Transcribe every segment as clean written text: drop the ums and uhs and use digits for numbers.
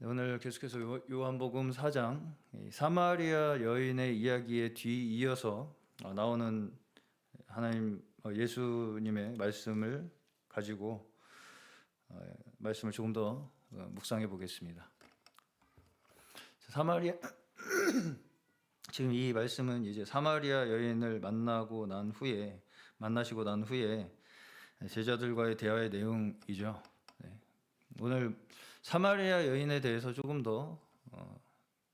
오늘 계속해서 요한복음 4장 사마리아 여인의 이야기에 뒤이어서 나오는 하나님 예수님의 말씀을 가지고 말씀을 조금 더 묵상해 보겠습니다. 사마리아 지금 이 말씀은 이제 사마리아 여인을 만나시고 난 후에 제자들과의 대화의 내용이죠. 오늘 사마리아 여인에 대해서 조금 더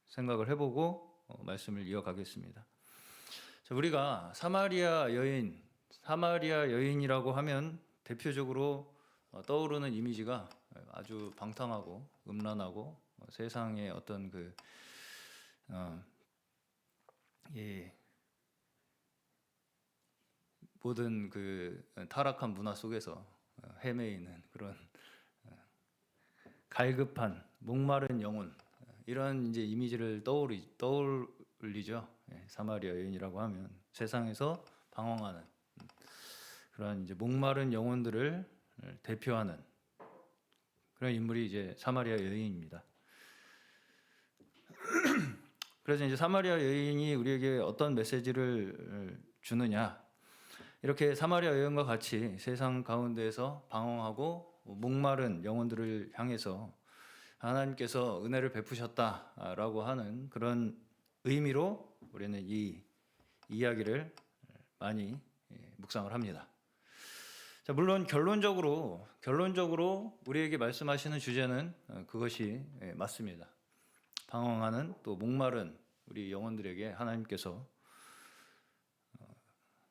생각을 해보고 말씀을 이어가겠습니다. 우리가 사마리아 여인이라고 하면 대표적으로 떠오르는 이미지가 아주 방탕하고 음란하고 세상의 어떤 모든 타락한 문화 속에서 헤매이는 그런 갈급한 목마른 영혼, 이런 이제 이미지를 떠올리죠. 사마리아 여인이라고 하면 세상에서 방황하는 그런 이제 목마른 영혼들을 대표하는 그런 인물이 이제 사마리아 여인입니다. 그래서 이제 사마리아 여인이 우리에게 어떤 메시지를 주느냐? 이렇게 사마리아 여인과 같이 세상 가운데에서 방황하고 목마른 영혼들을 향해서 하나님께서 은혜를 베푸셨다라고 하는 그런 의미로 우리는 이 이야기를 많이 묵상을 합니다. 자, 물론 결론적으로 우리에게 말씀하시는 주제는 그것이 맞습니다. 방황하는 또 목마른 우리 영혼들에게 하나님께서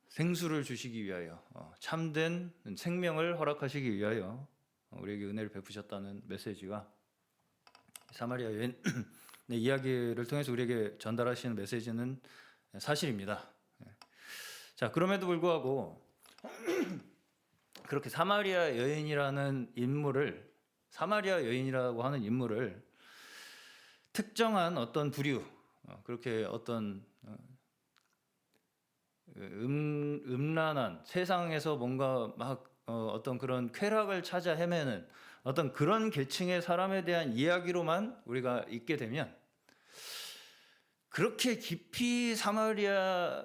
생수를 주시기 위하여 참된 생명을 허락하시기 위하여 우리에게 은혜를 베푸셨다는 메시지가 사마리아 여인의 이야기를 통해서 우리에게 전달하시는 메시지는 사실입니다. 자, 그럼에도 불구하고 그렇게 사마리아 여인이라고 하는 인물을 특정한 어떤 부류, 그렇게 어떤 음란한 세상에서 뭔가 막 어떤 그런 쾌락을 찾아 헤매는 어떤 그런 계층의 사람에 대한 이야기로만 우리가 읽게 되면, 그렇게 깊이 사마리아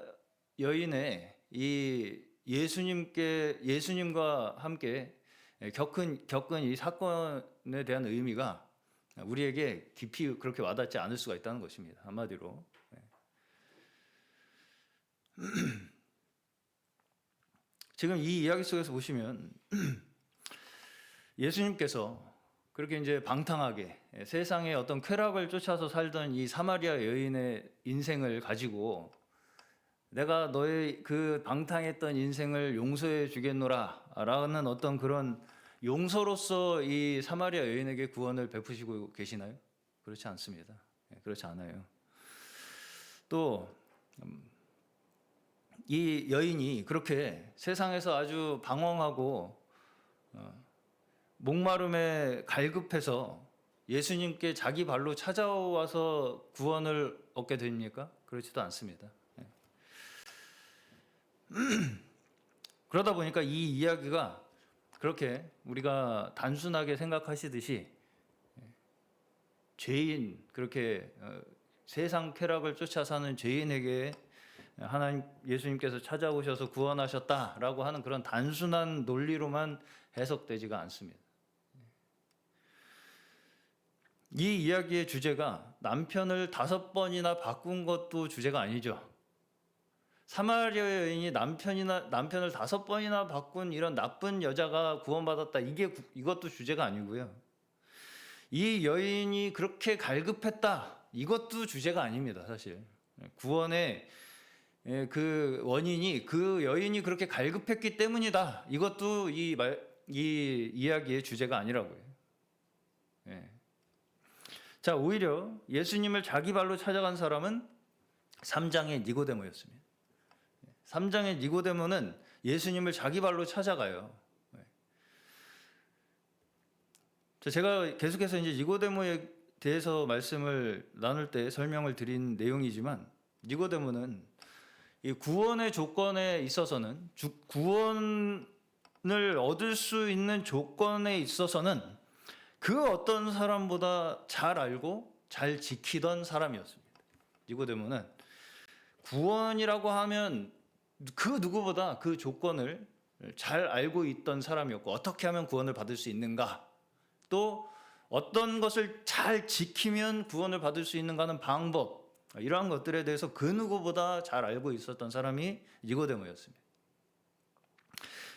여인의 이 예수님과 함께 겪은 이 사건에 대한 의미가 우리에게 깊이 그렇게 와닿지 않을 수가 있다는 것입니다. 한마디로. 지금 이 이야기 속에서 보시면 예수님께서 그렇게 이제 방탕하게 세상의 어떤 쾌락을 쫓아서 살던 이 사마리아 여인의 인생을 가지고 내가 너의 그 방탕했던 인생을 용서해 주겠노라 라는 어떤 그런 용서로서 이 사마리아 여인에게 구원을 베푸시고 계시나요? 그렇지 않습니다. 그렇지 않아요. 또 이 여인이 그렇게 세상에서 아주 방황하고 목마름에 갈급해서 예수님께 자기 발로 찾아와서 구원을 얻게 됩니까? 그렇지도 않습니다. 그러다 보니까 이 이야기가 그렇게 우리가 단순하게 생각하시듯이 죄인, 그렇게 세상 쾌락을 쫓아 사는 죄인에게 예수님께서 찾아오셔서 구원하셨다라고 하는 그런 단순한 논리로만 해석되지가 않습니다. 이 이야기의 주제가 남편을 5번이나 바꾼 것도 주제가 아니죠. 사마리아 여인이 남편을 5번이나 바꾼 이런 나쁜 여자가 구원받았다, 이것도 주제가 아니고요. 이 여인이 그렇게 갈급했다, 이것도 주제가 아닙니다. 사실 구원의 그 원인이 그 여인이 그렇게 갈급했기 때문이다, 이것도 이 이야기의 주제가 아니라고요. 자, 오히려 예수님을 자기 발로 찾아간 사람은 3장의 니고데모였습니다. 3장의 니고데모는 예수님을 자기 발로 찾아가요. 제가 계속해서 이제 니고데모에 대해서 말씀을 나눌 때 설명을 드린 내용이지만, 니고데모는 이 구원의 조건에 있어서는, 구원을 얻을 수 있는 조건에 있어서는 그 어떤 사람보다 잘 알고 잘 지키던 사람이었습니다. 니고데모는 구원이라고 하면 그 누구보다 그 조건을 잘 알고 있던 사람이었고, 어떻게 하면 구원을 받을 수 있는가, 또 어떤 것을 잘 지키면 구원을 받을 수 있는가 하는 방법, 이러한 것들에 대해서 그 누구보다 잘 알고 있었던 사람이 니고데모였습니다.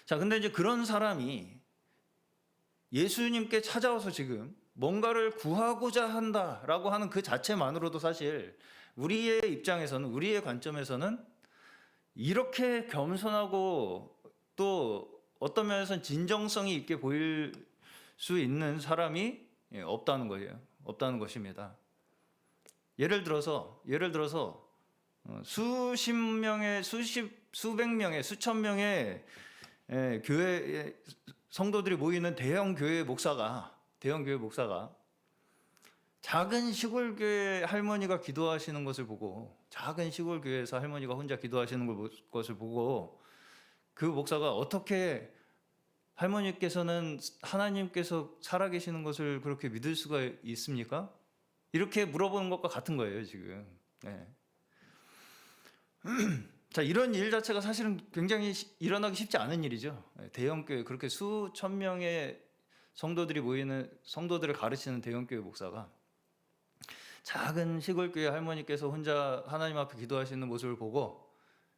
자, 근데 이제 그런 사람이 예수님께 찾아와서 지금 뭔가를 구하고자 한다라고 하는 그 자체만으로도 사실 우리의 입장에서는, 우리의 관점에서는 이렇게 겸손하고 또 어떤 면에서는 진정성이 있게 보일 수 있는 사람이 없다는 거예요. 없다는 것입니다. 예를 들어서 수십 명의, 수백 명의, 수천 명의 교회 성도들이 모이는 대형 교회 목사가 작은 시골 교회 할머니가 기도하시는 것을 보고, 작은 시골 교회에서 할머니가 혼자 기도하시는 것을 보고, 그 목사가 어떻게 할머니께서는 하나님께서 살아계시는 것을 그렇게 믿을 수가 있습니까? 이렇게 물어보는 것과 같은 거예요, 지금. 네. 자, 이런 일 자체가 사실은 굉장히 일어나기 쉽지 않은 일이죠. 대형교회, 그렇게 수천 명의 성도들이 모이는, 성도들을 가르치는 대형교회 목사가 작은 시골교회 할머니께서 혼자 하나님 앞에 기도하시는 모습을 보고,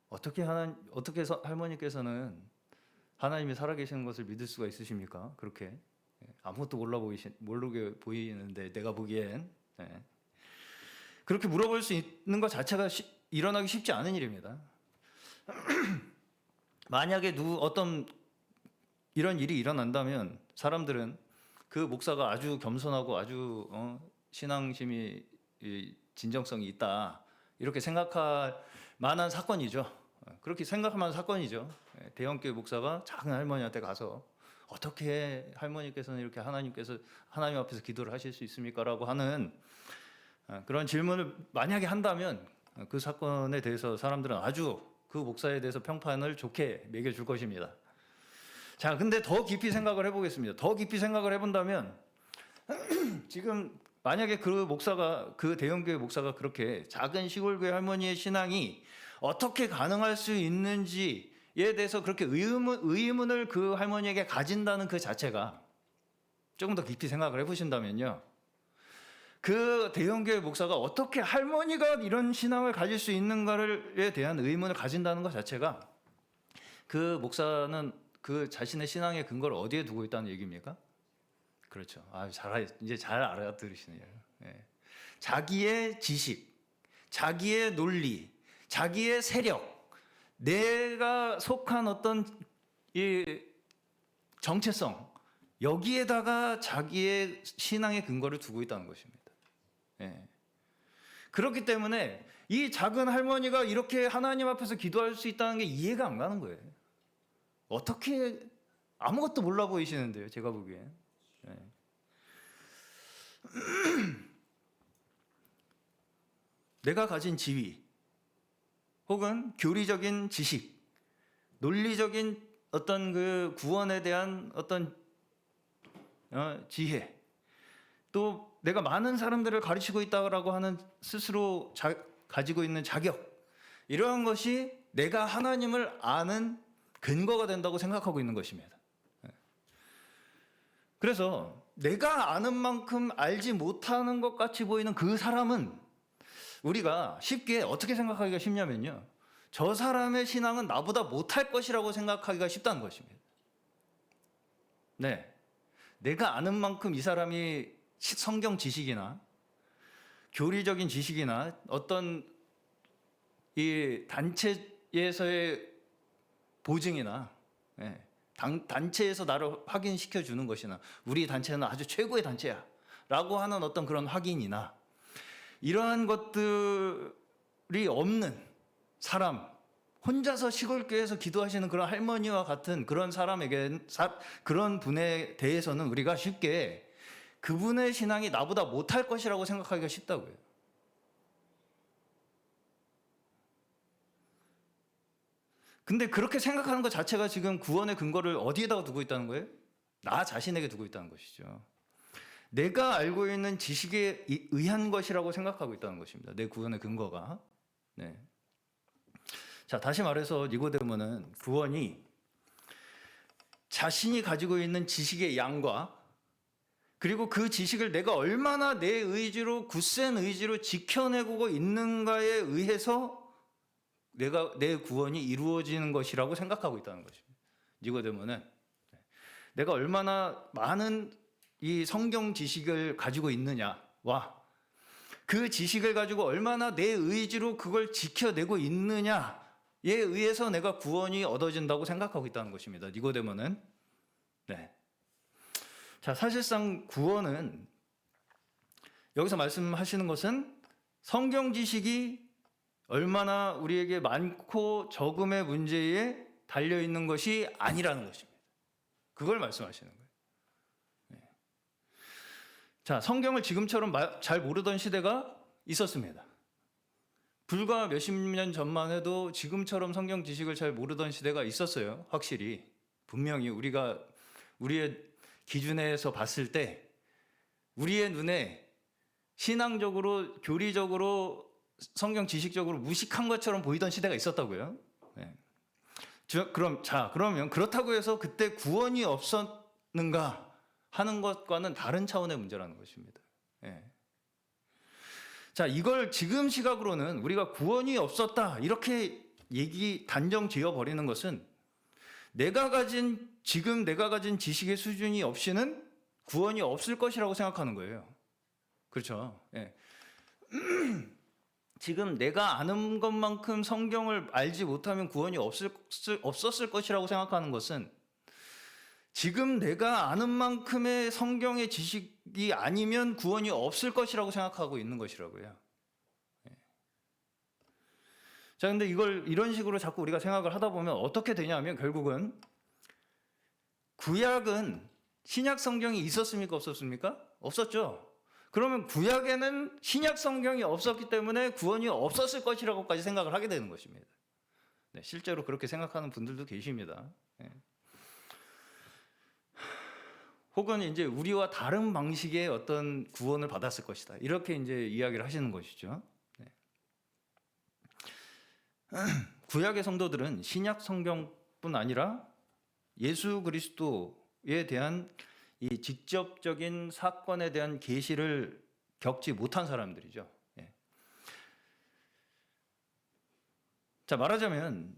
어떻게 할머니께서는 하나님이 살아계시는 것을 믿을 수가 있으십니까? 그렇게 아무것도 모르게 보이는데 내가 보기엔, 그렇게 물어볼 수 있는 것 자체가 일어나기 쉽지 않은 일입니다. 만약에 어떤 이런 일이 일어난다면 사람들은 그 목사가 아주 겸손하고 아주 신앙심이, 진정성이 있다, 이렇게 생각할 만한 사건이죠. 그렇게 생각할 만한 사건이죠. 대형교회 목사가 작은 할머니한테 가서 어떻게 할머니께서는 이렇게 하나님 앞에서 기도를 하실 수 있습니까? 라고 하는 그런 질문을 만약에 한다면 그 사건에 대해서 사람들은 아주 그 목사에 대해서 평판을 좋게 매겨줄 것입니다. 자, 근데 더 깊이 생각을 해보겠습니다. 더 깊이 생각을 해본다면 지금 만약에 그 대형교회 목사가 그렇게 작은 시골교회 할머니의 신앙이 어떻게 가능할 수 있는지에 대해서 그렇게 의문을 그 할머니에게 가진다는 그 자체가, 조금 더 깊이 생각을 해보신다면요, 그 대형교회 목사가 어떻게 할머니가 이런 신앙을 가질 수 있는가에 대한 의문을 가진다는 것 자체가, 그 목사는 그 자신의 신앙의 근거를 어디에 두고 있다는 얘기입니까? 그렇죠. 이제 잘 알아들으시네요. 자기의 지식, 자기의 논리, 자기의 세력, 내가 속한 어떤 이 정체성, 여기에다가 자기의 신앙의 근거를 두고 있다는 것입니다. 그렇기 때문에 이 작은 할머니가 이렇게 하나님 앞에서 기도할 수 있다는 게 이해가 안 가는 거예요. 어떻게, 아무것도 몰라 보이시는데요, 제가 보기엔. 내가 가진 지위, 혹은 교리적인 지식, 논리적인 어떤 그 구원에 대한 어떤 지혜, 또 내가 많은 사람들을 가르치고 있다고 하는 스스로 가지고 있는 자격, 이러한 것이 내가 하나님을 아는 근거가 된다고 생각하고 있는 것입니다. 그래서 내가 아는 만큼 알지 못하는 것 같이 보이는 그 사람은 우리가 쉽게 어떻게 생각하기가 쉽냐면요, 저 사람의 신앙은 나보다 못할 것이라고 생각하기가 쉽다는 것입니다. 내가 아는 만큼 이 사람이 성경 지식이나 교리적인 지식이나 어떤 이 단체에서의 보증이나 단체에서 나를 확인시켜 주는 것이나, 우리 단체는 아주 최고의 단체야 라고 하는 어떤 그런 확인이나, 이러한 것들이 없는 사람, 혼자서 시골교회에서 기도하시는 그런 할머니와 같은 그런 그런 분에 대해서는 우리가 쉽게 그분의 신앙이 나보다 못할 것이라고 생각하기가 쉽다고요. 근데 그렇게 생각하는 것 자체가 지금 구원의 근거를 어디에다가 두고 있다는 거예요? 나 자신에게 두고 있다는 것이죠. 내가 알고 있는 지식에 의한 것이라고 생각하고 있다는 것입니다. 내 구원의 근거가. 네. 자, 다시 말해서 니고데모는 구원이 자신이 가지고 있는 지식의 양과 그리고 그 지식을 내가 얼마나 내 의지로 굳센 의지로 지켜내고 있는가에 의해서 내 구원이 이루어지는 것이라고 생각하고 있다는 것입니다. 니고데모는 내가 얼마나 많은 이 성경 지식을 가지고 있느냐와 그 지식을 가지고 얼마나 내 의지로 그걸 지켜내고 있느냐에 의해서 내가 구원이 얻어진다고 생각하고 있다는 것입니다. 니고데모는. 네. 자, 사실상 구원은 여기서 말씀하시는 것은 성경 지식이 얼마나 우리에게 많고 적음의 문제에 달려 있는 것이 아니라는 것입니다. 그걸 말씀하시는 거예요. 네. 자, 성경을 지금처럼 잘 모르던 시대가 있었습니다. 불과 몇십 년 전만 해도 지금처럼 성경 지식을 잘 모르던 시대가 있었어요. 확실히. 분명히 우리의 기준에서 봤을 때 우리의 눈에 신앙적으로, 교리적으로, 성경 지식적으로 무식한 것처럼 보이던 시대가 있었다고요. 네. 그러면 그렇다고 해서 그때 구원이 없었는가 하는 것과는 다른 차원의 문제라는 것입니다. 네. 자, 이걸 지금 시각으로는 우리가 구원이 없었다 이렇게 단정 지어 버리는 것은 지금 내가 가진 지식의 수준이 없이는 구원이 없을 것이라고 생각하는 거예요. 그렇죠? 예. 지금 내가 아는 것만큼 성경을 알지 못하면 구원이 없었을 것이라고 생각하는 것은 지금 내가 아는 만큼의 성경의 지식이 아니면 구원이 없을 것이라고 생각하고 있는 것이라고요. 예. 자, 근데 이걸 이런 식으로 자꾸 우리가 생각을 하다 보면 어떻게 되냐면 결국은 구약은 신약 성경이 있었습니까? 없었습니까? 없었죠. 그러면 구약에는 신약 성경이 없었기 때문에 구원이 없었을 것이라고까지 생각을 하게 되는 것입니다. 네, 실제로 그렇게 생각하는 분들도 계십니다. 네. 혹은 이제 우리와 다른 방식의 어떤 구원을 받았을 것이다. 이렇게 이제 이야기를 하시는 것이죠. 네. 구약의 성도들은 신약 성경뿐 아니라 예수 그리스도에 대한 이 직접적인 사건에 대한 계시를 겪지 못한 사람들이죠. 예. 자, 말하자면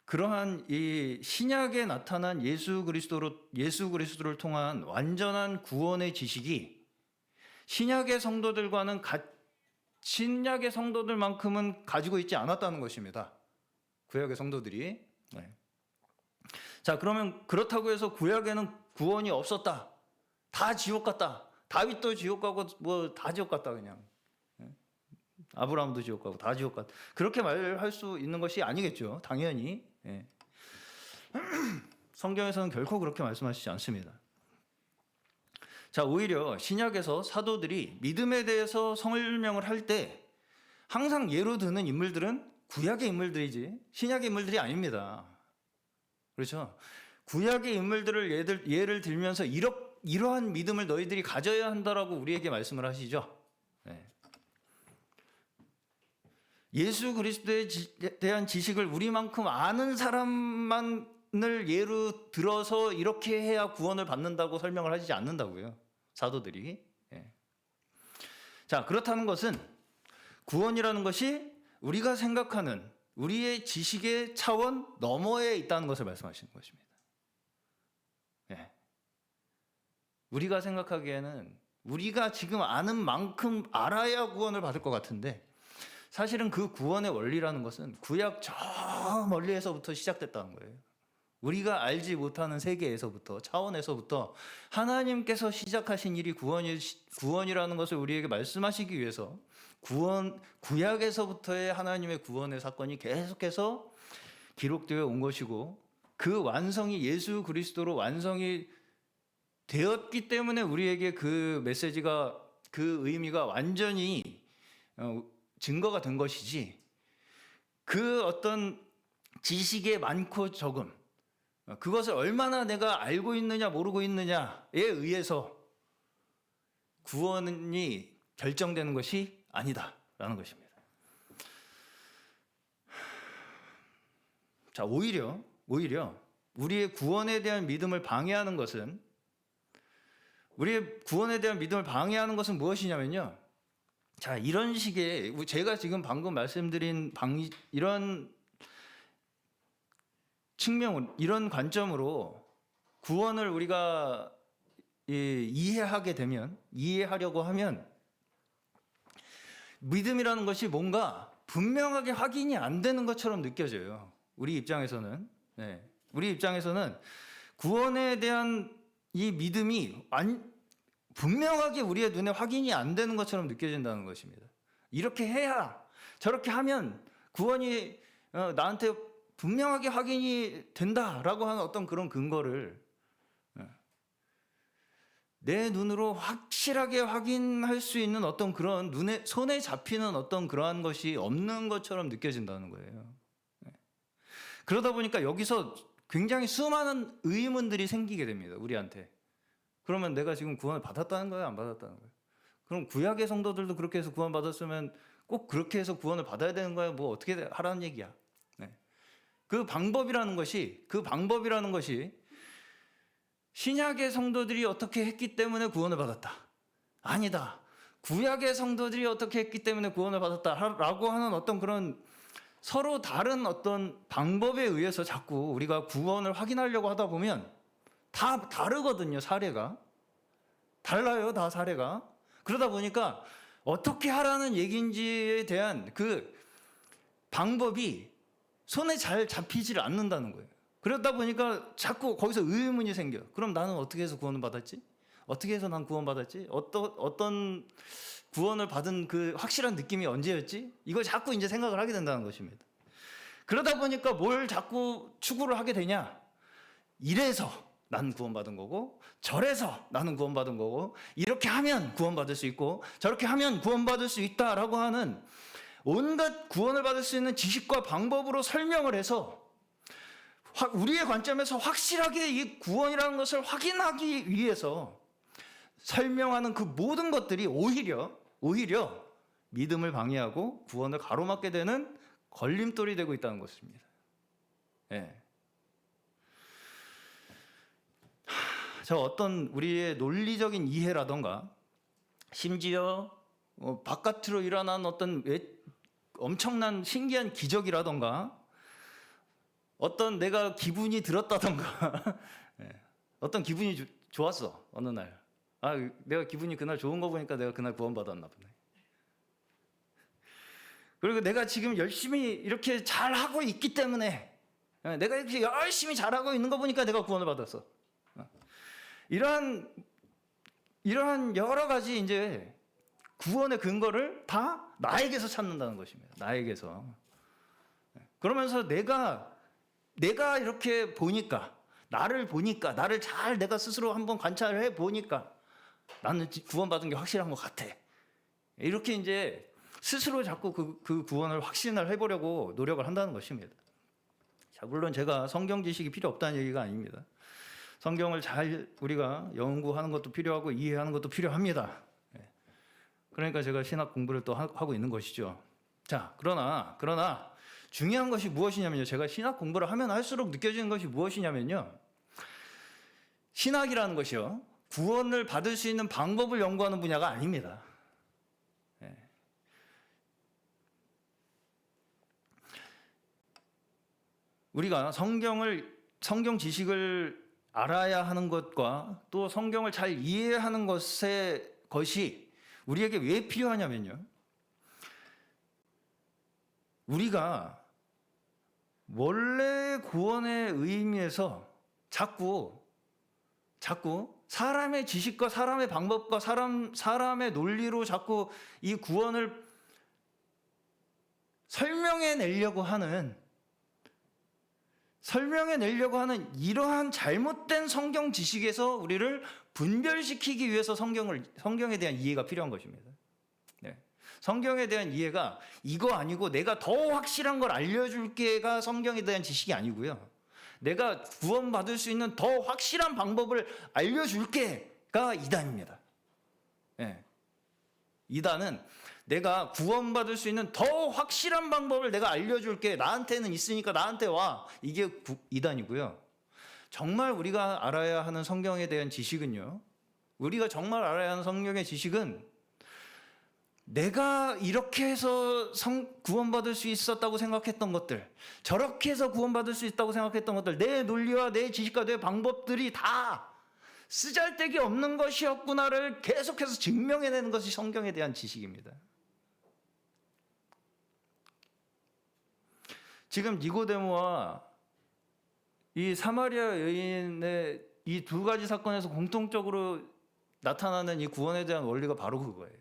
그러한 이 신약에 나타난 예수 그리스도를 통한 완전한 구원의 지식이 신약의 성도들만큼은 가지고 있지 않았다는 것입니다. 구약의 성도들이. 네. 자, 그러면 그렇다고 해서 구약에는 구원이 없었다. 다 지옥 갔다. 다윗도 지옥 가고 뭐 다 지옥 갔다 그냥. 아브라함도 지옥 가고 다 지옥 갔다. 그렇게 말할 수 있는 것이 아니겠죠. 당연히. 예. 성경에서는 결코 그렇게 말씀하시지 않습니다. 자, 오히려 신약에서 사도들이 믿음에 대해서 설명을 할 때 항상 예로 드는 인물들은 구약의 인물들이지 신약의 인물들이 아닙니다. 그렇죠? 구약의 인물들을 예를 들면서 이러한 믿음을 너희들이 가져야 한다라고 우리에게 말씀을 하시죠. 네. 예수 그리스도에 대한 지식을 우리만큼 아는 사람만을 예로 들어서 이렇게 해야 구원을 받는다고 설명을 하시지 않는다고요. 사도들이. 네. 자, 그렇다는 것은 구원이라는 것이 우리가 생각하는 우리의 지식의 차원 너머에 있다는 것을 말씀하시는 것입니다. 네. 우리가 생각하기에는 우리가 지금 아는 만큼 알아야 구원을 받을 것 같은데 사실은 그 구원의 원리라는 것은 구약 저 멀리에서부터 시작됐다는 거예요. 우리가 알지 못하는 세계에서부터 차원에서부터 하나님께서 시작하신 일이 구원이라는 것을 우리에게 말씀하시기 위해서 구약에서부터의 하나님의 구원의 사건이 계속해서 기록되어 온 것이고 그 완성이 예수 그리스도로 완성이 되었기 때문에 우리에게 그 메시지가 그 의미가 완전히 증거가 된 것이지 그 어떤 지식의 많고 적음 그것을 얼마나 내가 알고 있느냐 모르고 있느냐에 의해서 구원이 결정되는 것이 아니다라는 것입니다. 자, 오히려 우리의 구원에 대한 믿음을 방해하는 것은 무엇이냐면요. 자, 이런 식의 제가 지금 방금 말씀드린 이런 측면, 이런 관점으로 구원을 우리가 이해하려고 하면 믿음이라는 것이 뭔가 분명하게 확인이 안 되는 것처럼 느껴져요. 우리 입장에서는 구원에 대한 이 믿음이 분명하게 우리의 눈에 확인이 안 되는 것처럼 느껴진다는 것입니다. 이렇게 해야, 저렇게 하면 구원이 나한테 분명하게 확인이 된다라고 하는 어떤 그런 근거를 내 눈으로 확실하게 확인할 수 있는 어떤 그런 손에 잡히는 어떤 그러한 것이 없는 것처럼 느껴진다는 거예요. 그러다 보니까 여기서 굉장히 수많은 의문들이 생기게 됩니다. 우리한테. 그러면 내가 지금 구원을 받았다는 거예요? 안 받았다는 거예요? 그럼 구약의 성도들도 그렇게 해서 구원 받았으면 꼭 그렇게 해서 구원을 받아야 되는 거예요? 뭐 어떻게 하라는 얘기야? 그 방법이라는 것이 신약의 성도들이 어떻게 했기 때문에 구원을 받았다. 아니다. 구약의 성도들이 어떻게 했기 때문에 구원을 받았다라고 하는 어떤 그런 서로 다른 어떤 방법에 의해서 자꾸 우리가 구원을 확인하려고 하다 보면 다 다르거든요. 사례가. 달라요. 다 사례가. 그러다 보니까 어떻게 하라는 얘기인지에 대한 그 방법이 손에 잘 잡히질 않는다는 거예요. 그러다 보니까 자꾸 거기서 의문이 생겨. 그럼 나는 어떻게 해서 구원을 받았지? 어떻게 해서 난 구원 받았지? 어떤 구원을 받은 그 확실한 느낌이 언제였지? 이걸 자꾸 이제 생각을 하게 된다는 것입니다. 그러다 보니까 뭘 자꾸 추구를 하게 되냐? 이래서 나는 구원받은 거고, 저래서 나는 구원받은 거고, 이렇게 하면 구원받을 수 있고, 저렇게 하면 구원받을 수 있다라고 하는 온갖 구원을 받을 수 있는 지식과 방법으로 설명을 해서 우리의 관점에서 확실하게 이 구원이라는 것을 확인하기 위해서 설명하는 그 모든 것들이 오히려 믿음을 방해하고 구원을 가로막게 되는 걸림돌이 되고 있다는 것입니다. 저 어떤 우리의 논리적인 이해라던가 심지어 바깥으로 일어난 어떤 엄청난 신기한 기적이라던가 어떤 내가 기분이 들었다던가 어떤 기분이 좋았어 어느 날. 내가 기분이 그날 좋은 거 보니까 내가 그날 구원받았나 보네. 그리고 내가 지금 열심히 이렇게 잘하고 있기 때문에 내가 이렇게 열심히 잘하고 있는 거 보니까 내가 구원을 받았어. 이러한 여러 가지 이제 구원의 근거를 다 나에게서 찾는다는 것입니다. 나에게서. 그러면서 내가 이렇게 보니까 나를 잘 내가 스스로 한번 관찰을 해 보니까 나는 구원받은 게 확실한 것 같아. 이렇게 이제 스스로 자꾸 그 구원을 확신을 해보려고 노력을 한다는 것입니다. 자, 물론 제가 성경 지식이 필요 없다는 얘기가 아닙니다. 성경을 잘 우리가 연구하는 것도 필요하고 이해하는 것도 필요합니다. 그러니까 제가 신학 공부를 또 하고 있는 것이죠. 자, 그러나 중요한 것이 무엇이냐면요. 제가 신학 공부를 하면 할수록 느껴지는 것이 무엇이냐면요. 신학이라는 것이요. 구원을 받을 수 있는 방법을 연구하는 분야가 아닙니다. 우리가 성경 지식을 알아야 하는 것과 또 성경을 잘 이해하는 것이 우리에게 왜 필요하냐면요. 우리가 원래 구원의 의미에서 자꾸 사람의 지식과 사람의 방법과 사람의 논리로 자꾸 이 구원을 설명해내려고 하는 이러한 잘못된 성경 지식에서 우리를 분별시키기 위해서 성경에 대한 이해가 필요한 것입니다. 성경에 대한 이해가 이거 아니고 내가 더 확실한 걸 알려줄게가 성경에 대한 지식이 아니고요. 내가 구원받을 수 있는 더 확실한 방법을 알려줄게가 이단입니다. 이단은 내가 구원받을 수 있는 더 확실한 방법을 내가 알려줄게. 나한테는 있으니까 나한테 와. 이게 이단이고요. 정말 우리가 알아야 하는 성경에 대한 지식은요. 우리가 정말 알아야 하는 성경의 지식은 내가 이렇게 해서 구원받을 수 있었다고 생각했던 것들, 저렇게 해서 구원받을 수 있다고 생각했던 것들, 내 논리와 내 지식과 내 방법들이 다 쓰잘데기 없는 것이었구나를 계속해서 증명해내는 것이 성경에 대한 지식입니다. 지금 니고데모와 이 사마리아 여인의 이 두 가지 사건에서 공통적으로 나타나는 이 구원에 대한 원리가 바로 그거예요.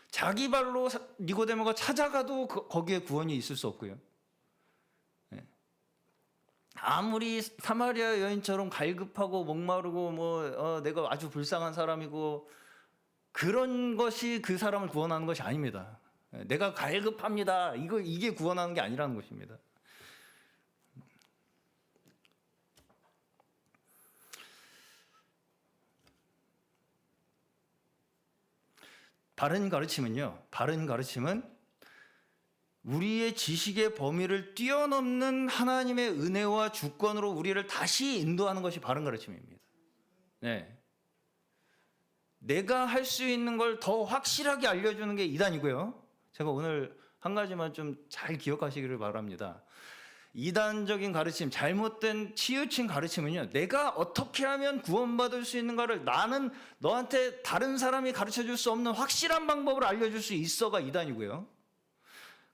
자기 발로 니고데모가 찾아가도 거기에 구원이 있을 수 없고요. 아무리 사마리아 여인처럼 갈급하고 목마르고 내가 아주 불쌍한 사람이고 그런 것이 그 사람을 구원하는 것이 아닙니다. 내가 갈급합니다. 이게 구원하는 게 아니라는 것입니다. 바른 가르침은 우리의 지식의 범위를 뛰어넘는 하나님의 은혜와 주권으로 우리를 다시 인도하는 것이 바른 가르침입니다. 네. 내가 할 수 있는 걸 더 확실하게 알려주는 게 이단이고요. 제가 오늘 한 가지만 좀 잘 기억하시기를 바랍니다. 이단적인 가르침, 잘못된 치우친 가르침은요, 내가 어떻게 하면 구원받을 수 있는가를 나는 너한테 다른 사람이 가르쳐 줄 수 없는 확실한 방법을 알려줄 수 있어가 이단이고요.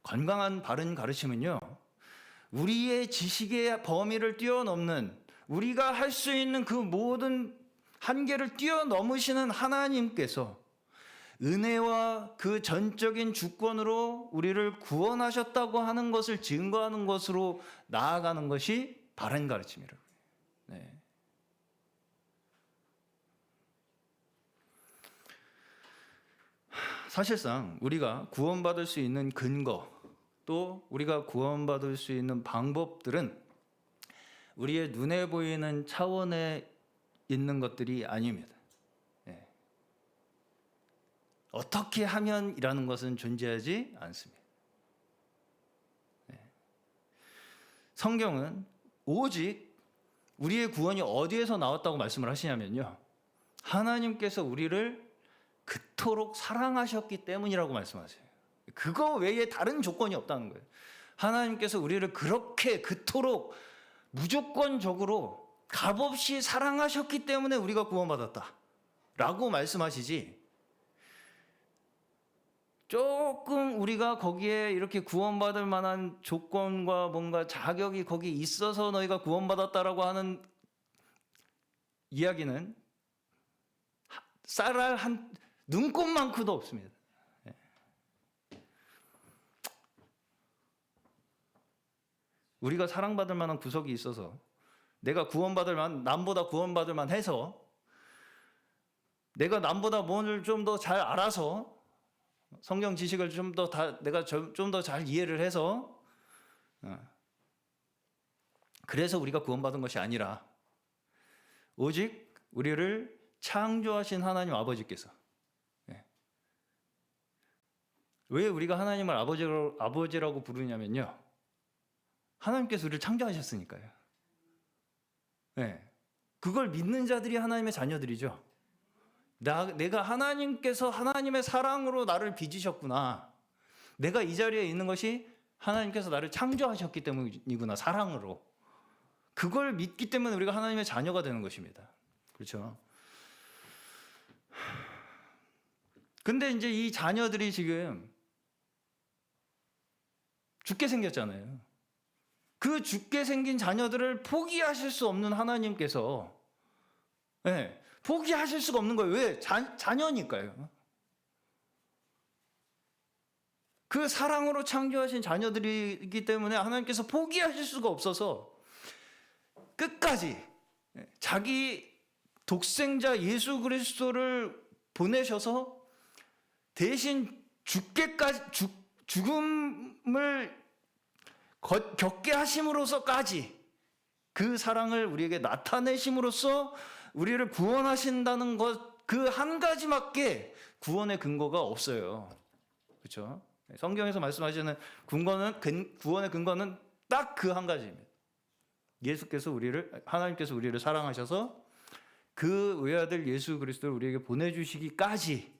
건강한 바른 가르침은요, 우리의 지식의 범위를 뛰어넘는, 우리가 할 수 있는 그 모든 한계를 뛰어넘으시는 하나님께서 은혜와 그 전적인 주권으로 우리를 구원하셨다고 하는 것을 증거하는 것으로 나아가는 것이 바른 가르침이라고. 네. 사실상 우리가 구원받을 수 있는 근거, 또 우리가 구원받을 수 있는 방법들은 우리의 눈에 보이는 차원에 있는 것들이 아닙니다. 어떻게 하면이라는 것은 존재하지 않습니다. 성경은 오직 우리의 구원이 어디에서 나왔다고 말씀을 하시냐면요, 하나님께서 우리를 그토록 사랑하셨기 때문이라고 말씀하세요. 그거 외에 다른 조건이 없다는 거예요. 하나님께서 우리를 그렇게 그토록 무조건적으로 값없이 사랑하셨기 때문에 우리가 구원받았다 라고 말씀하시지, 조금 우리가 거기에 이렇게 구원받을 만한 조건과 뭔가 자격이 거기 있어서 너희가 구원받았다라고 하는 이야기는 쌀알 한 눈곱만큼도 없습니다. 우리가 사랑받을 만한 구석이 있어서, 내가 구원받을 만, 남보다 구원받을 만 해서, 내가 남보다 뭔을 좀 더 잘 알아서, 성경 지식을 좀 더 내가 좀 더 잘 이해를 해서, 그래서 우리가 구원받은 것이 아니라 오직 우리를 창조하신 하나님 아버지께서, 왜 우리가 하나님을 아버지라고 부르냐면요, 하나님께서 우리를 창조하셨으니까요. 그걸 믿는 자들이 하나님의 자녀들이죠. 내가 하나님께서 하나님의 사랑으로 나를 빚으셨구나. 내가 이 자리에 있는 것이 하나님께서 나를 창조하셨기 때문이구나, 사랑으로. 그걸 믿기 때문에 우리가 하나님의 자녀가 되는 것입니다. 그렇죠? 근데 이제 이 자녀들이 지금 죽게 생겼잖아요. 그 죽게 생긴 자녀들을 포기하실 수 없는 하나님께서, 포기하실 수가 없는 거예요. 왜? 자녀니까요. 그 사랑으로 창조하신 자녀들이기 때문에 하나님께서 포기하실 수가 없어서 끝까지 자기 독생자 예수 그리스도를 보내셔서 대신 죽음을 겪게 하심으로써까지 그 사랑을 우리에게 나타내심으로써 우리를 구원하신다는 것 그 한 가지밖에 구원의 근거가 없어요. 그렇죠? 성경에서 말씀하시는 구원의 근거는 딱 그 한 가지입니다. 하나님께서 우리를 사랑하셔서 그 외아들 예수 그리스도를 우리에게 보내주시기까지,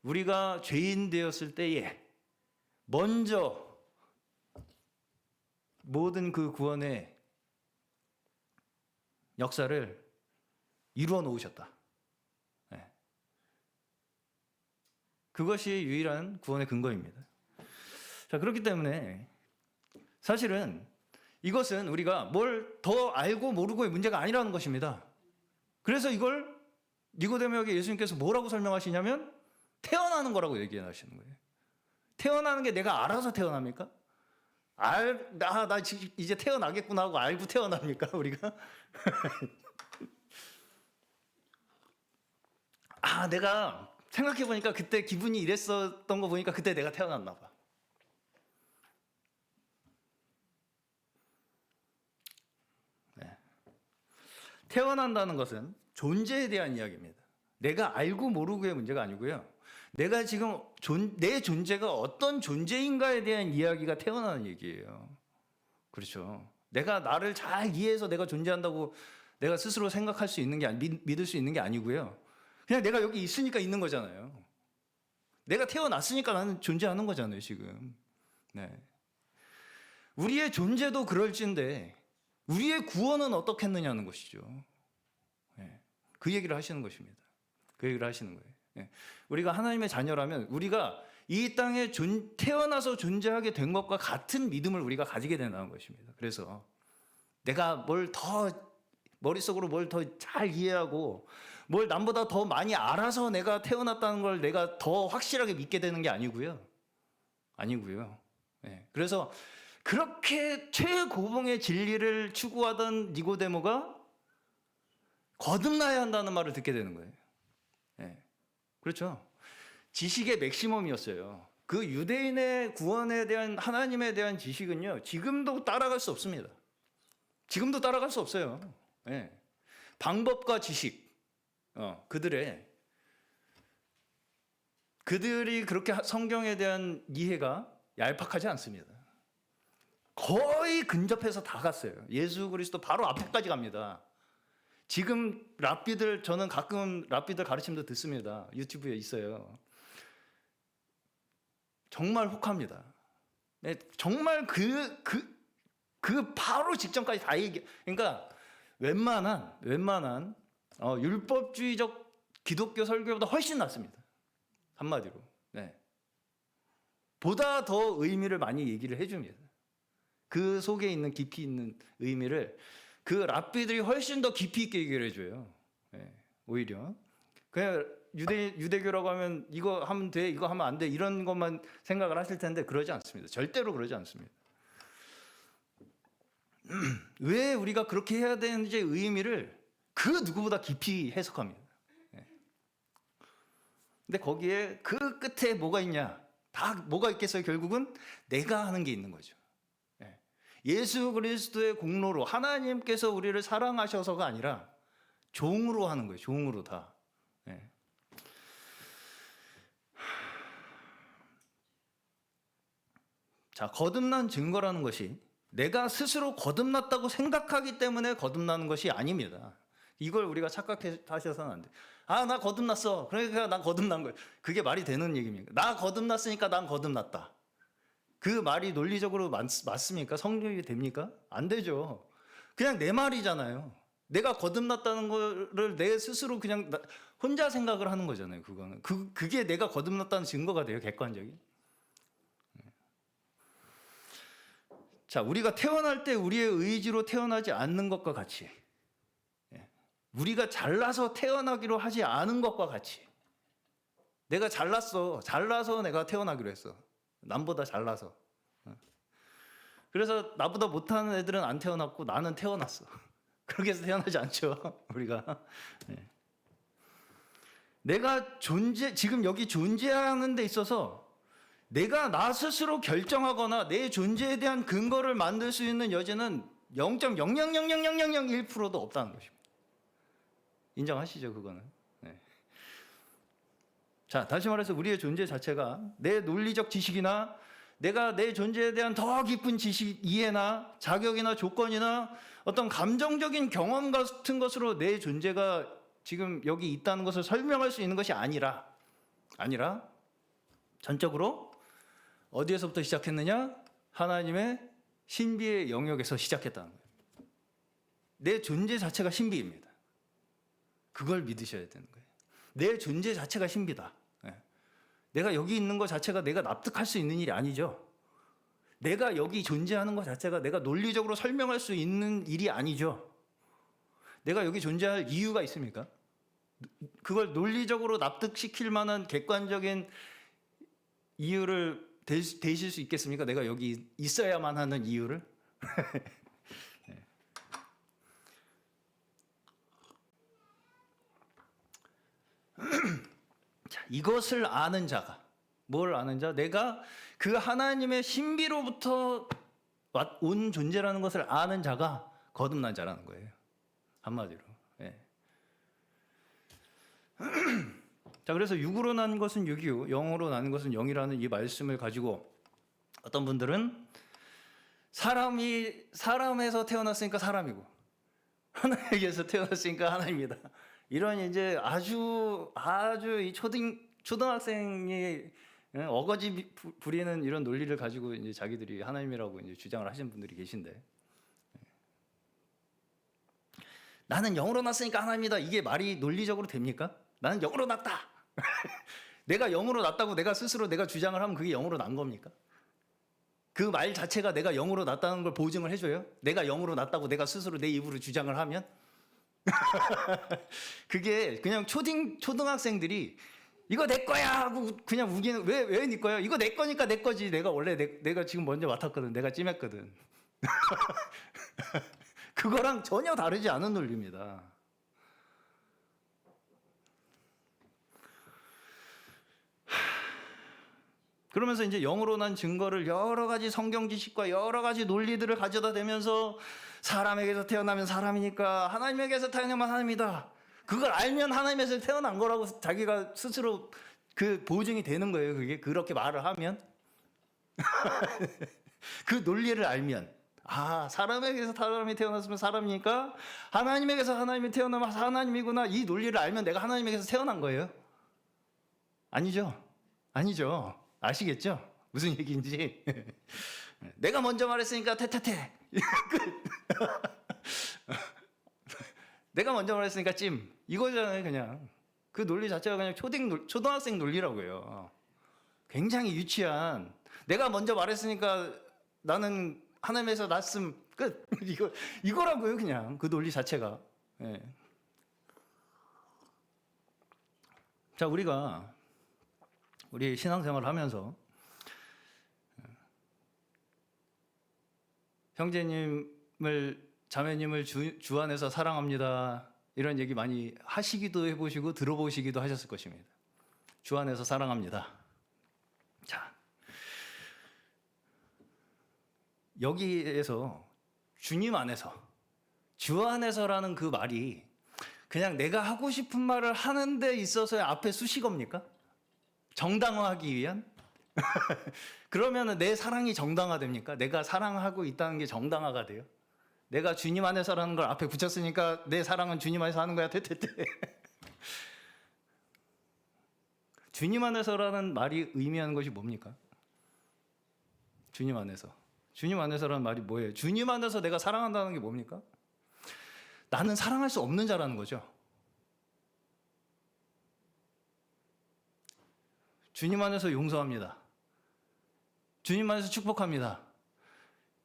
우리가 죄인 되었을 때에 먼저 모든 그 구원의 역사를 이루어 놓으셨다. 네. 그것이 유일한 구원의 근거입니다. 자, 그렇기 때문에 사실은 이것은 우리가 뭘 더 알고 모르고의 문제가 아니라는 것입니다. 그래서 이걸 니고데모에게 예수님께서 뭐라고 설명하시냐면 태어나는 거라고 얘기하시는 거예요. 태어나는 게 내가 알아서 태어납니까? 나 이제 태어나겠구나 하고 알고 태어납니까, 우리가? 내가 생각해보니까 그때 기분이 이랬었던 거 보니까 그때 내가 태어났나 봐. 네. 태어난다는 것은 존재에 대한 이야기입니다. 내가 알고 모르고의 문제가 아니고요. 내가 지금 내 존재가 어떤 존재인가에 대한 이야기가 태어나는 얘기예요. 그렇죠. 내가 나를 잘 이해해서 내가 존재한다고 내가 스스로 생각할 수 있는 게 믿을 수 있는 게 아니고요. 그냥 내가 여기 있으니까 있는 거잖아요. 내가 태어났으니까 나는 존재하는 거잖아요, 지금. 네. 우리의 존재도 그럴진데 우리의 구원은 어떻겠느냐는 것이죠. 네. 그 얘기를 하시는 것입니다. 그 얘기를 하시는 거예요. 네. 우리가 하나님의 자녀라면 우리가 이 땅에 태어나서 존재하게 된 것과 같은 믿음을 우리가 가지게 된다는 것입니다. 그래서 내가 머릿속으로 뭘 더 잘 이해하고 뭘 남보다 더 많이 알아서 내가 태어났다는 걸 내가 더 확실하게 믿게 되는 게 아니고요. 네. 그래서 그렇게 최고봉의 진리를 추구하던 니고데모가 거듭나야 한다는 말을 듣게 되는 거예요. 네. 그렇죠. 지식의 맥시멈이었어요. 그 유대인의 구원에 대한 하나님에 대한 지식은요, 지금도 따라갈 수 없습니다. 지금도 따라갈 수 없어요. 네. 방법과 지식, 그들이 그렇게 성경에 대한 이해가 얄팍하지 않습니다. 거의 근접해서 다 갔어요. 예수 그리스도 바로 앞에까지 갑니다. 지금 저는 가끔 랍비들 가르침도 듣습니다. 유튜브에 있어요. 정말 혹합니다. 네, 정말 그 바로 직전까지 다 그러니까 웬만한 율법주의적 기독교 설교보다 훨씬 낫습니다. 한마디로. 네. 보다 더 의미를 많이 얘기를 해줍니다. 그 속에 있는 깊이 있는 의미를 그 랍비들이 훨씬 더 깊이 있게 얘기를 해줘요. 네. 오히려. 그냥 유대교라고 하면 이거 하면 돼, 이거 하면 안 돼, 이런 것만 생각을 하실 텐데 그러지 않습니다. 절대로 그러지 않습니다. 왜 우리가 그렇게 해야 되는지 의미를 그 누구보다 깊이 해석합니다. 네. 근데 거기에 그 끝에 뭐가 있냐? 다 뭐가 있겠어요? 결국은 내가 하는 게 있는 거죠. 네. 예수 그리스도의 공로로 하나님께서 우리를 사랑하셔서가 아니라 종으로 하는 거예요. 종으로 다. 네. 자, 거듭난 증거라는 것이 내가 스스로 거듭났다고 생각하기 때문에 거듭나는 것이 아닙니다. 이걸 우리가 착각하셔서는 안 돼. 나 거듭났어. 그러니까 난 거듭난 거예요. 그게 말이 되는 얘기입니까? 나 거듭났으니까 난 거듭났다. 그 말이 논리적으로 맞습니까? 성립이 됩니까? 안 되죠. 그냥 내 말이잖아요. 내가 거듭났다는 거를 내 스스로 그냥 혼자 생각을 하는 거잖아요. 그거는 그게 내가 거듭났다는 증거가 돼요. 객관적인. 자, 우리가 태어날 때 우리의 의지로 태어나지 않는 것과 같이, 우리가 잘나서 태어나기로 하지 않은 것과 같이, 내가 잘나서 내가 태어나기로 했어. 남보다 잘나서. 그래서 나보다 못하는 애들은 안 태어났고 나는 태어났어. 그렇게 해서 태어나지 않죠, 우리가. 내가 지금 여기 존재하는 데 있어서 내가 나 스스로 결정하거나 내 존재에 대한 근거를 만들 수 있는 여지는 0.0000001%도 없다는 것입니다. 인정하시죠, 그거는? 네. 자, 다시 말해서 우리의 존재 자체가 내 논리적 지식이나 내가 내 존재에 대한 더 깊은 지식, 이해나 자격이나 조건이나 어떤 감정적인 경험 같은 것으로 내 존재가 지금 여기 있다는 것을 설명할 수 있는 것이 아니라 전적으로 어디에서부터 시작했느냐? 하나님의 신비의 영역에서 시작했다는 거예요. 내 존재 자체가 신비입니다. 그걸 믿으셔야 되는 거예요. 내 존재 자체가 신비다. 내가 여기 있는 것 자체가 내가 납득할 수 있는 일이 아니죠. 내가 여기 존재하는 것 자체가 내가 논리적으로 설명할 수 있는 일이 아니죠. 내가 여기 존재할 이유가 있습니까? 그걸 논리적으로 납득시킬 만한 객관적인 이유를 대실 수 있겠습니까? 내가 여기 있어야만 하는 이유를? 자, 이것을 아는 자가, 뭘 아는 자? 내가 그 하나님의 신비로부터 온 존재라는 것을 아는 자가 거듭난 자라는 거예요. 한마디로. 예. 자, 그래서 육으로 난 것은 육이요, 영으로 난 것은 영이라는 이 말씀을 가지고 어떤 분들은 사람에서 태어났으니까 사람이고 하나님에게서 태어났으니까 하나님이다. 이런 이제 아주 이 초등학생이 어거지 부리는 이런 논리를 가지고 이제 자기들이 하나님이라고 이제 주장을 하시는 분들이 계신데, 나는 영으로 났으니까 하나님이다. 이게 말이 논리적으로 됩니까? 나는 영으로 났다. 내가 영으로 났다고 내가 스스로 내가 주장을 하면 그게 영으로 난 겁니까? 그 말 자체가 내가 영으로 났다는 걸 보증을 해줘요? 내가 영으로 났다고 내가 스스로 내 입으로 주장을 하면? 그게 그냥 초등학생들이 이거 내 거야 하고 그냥 우기는, 왜 네 거야? 이거 내 거니까 내 거지. 내가 원래 내가 지금 먼저 맡았거든. 내가 찜했거든. 그거랑 전혀 다르지 않은 논리입니다. 그러면서 이제 영으로 난 증거를 여러 가지 성경 지식과 여러 가지 논리들을 가져다 대면서 사람에게서 태어나면 사람이니까 하나님에게서 태어나면 하나님이다. 그걸 알면 하나님에서 태어난 거라고 자기가 스스로 그 보증이 되는 거예요. 그게 그렇게 말을 하면 그 논리를 알면, 아, 사람에게서 사람이 태어났으면 사람이니까 하나님에게서 하나님이 태어나면 하나님이구나. 이 논리를 알면 내가 하나님에게서 태어난 거예요? 아니죠. 아니죠. 아시겠죠? 무슨 얘기인지. 내가 먼저 말했으니까 태태태. 내가 먼저 말했으니까 찜. 이거잖아요, 그냥. 그 논리 자체가 그냥 초등학생 논리라고요. 굉장히 유치한. 내가 먼저 말했으니까 나는 하나님에서 났음 끝. 이거라고요, 그냥. 그 논리 자체가. 예. 자, 우리 신앙생활을 하면서 형제님을, 자매님을 주 안에서 사랑합니다. 이런 얘기 많이 하시기도 해보시고 들어보시기도 하셨을 것입니다. 주 안에서 사랑합니다. 자, 여기에서 주님 안에서, 주 안에서라는 그 말이 그냥 내가 하고 싶은 말을 하는 데 있어서의 앞에 수식어입니까? 정당화하기 위한? 그러면 내 사랑이 정당화됩니까? 내가 사랑하고 있다는 게 정당화가 돼요? 내가 주님 안에서라는 걸 앞에 붙였으니까 내 사랑은 주님 안에서 하는 거야. 퇴퇴퇴. 주님 안에서라는 말이 의미하는 것이 뭡니까? 주님 안에서. 주님 안에서라는 말이 뭐예요? 주님 안에서 내가 사랑한다는 게 뭡니까? 나는 사랑할 수 없는 자라는 거죠. 주님 안에서 용서합니다. 주님 안에서 축복합니다.